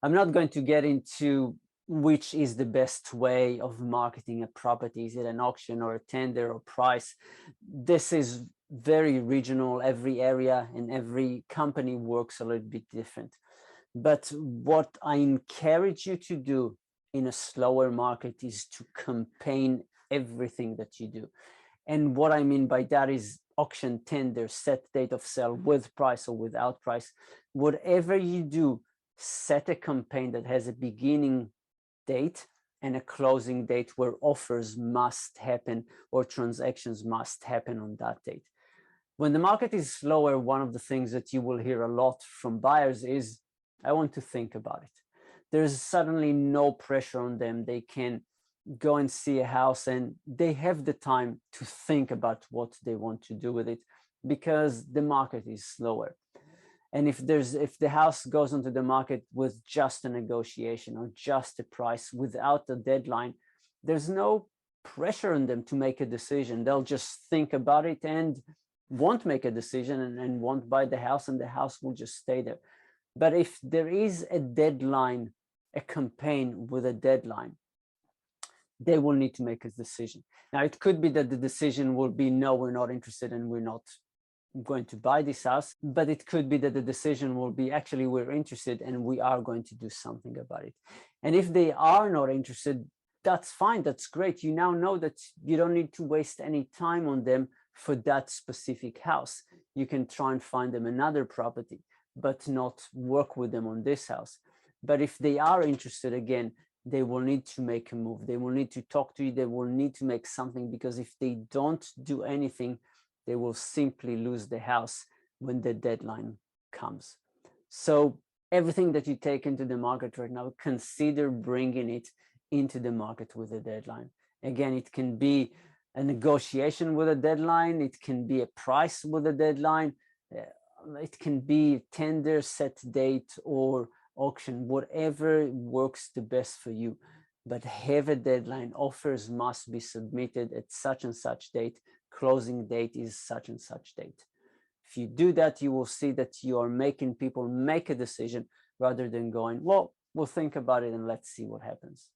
I'm not going to get into which is the best way of marketing a property. Is it an auction or a tender or price? This is very regional. Every area and every company works a little bit different. But what I encourage you to do in a slower market is to campaign everything that you do. And what I mean by that is auction, tender, set date of sale, with price or without price. Whatever you do, set a campaign that has a beginning date and a closing date where offers must happen or transactions must happen on that date. When the market is slower, one of the things that you will hear a lot from buyers is, I want to think about it. There's suddenly no pressure on them. They can go and see a house and they have the time to think about what they want to do with it because the market is slower. And if the house goes onto the market with just a negotiation or just a price without a deadline, there's no pressure on them to make a decision. They'll just think about it and won't make a decision and won't buy the house, and the house will just stay there. But if there is a deadline, a campaign with a deadline, they will need to make a decision. Now, it could be that the decision will be, no, we're not interested and we're not going to buy this house. But it could be that the decision will be, actually, we're interested and we are going to do something about it. And if they are not interested, that's fine. That's great. You now know that you don't need to waste any time on them for that specific house. You can try and find them another property, but not work with them on this house. But if they are interested, again, they will need to make a move. They will need to talk to you. They will need to make something, because if they don't do anything, they will simply lose the house when the deadline comes. So everything that you take into the market right now, consider bringing it into the market with a deadline. Again, it can be a negotiation with a deadline. It can be a price with a deadline. It can be tender, set date, or auction, whatever works the best for you. But have a deadline. Offers must be submitted at such and such date. Closing date is such and such date. If you do that, you will see that you are making people make a decision rather than going, well, we'll think about it and let's see what happens.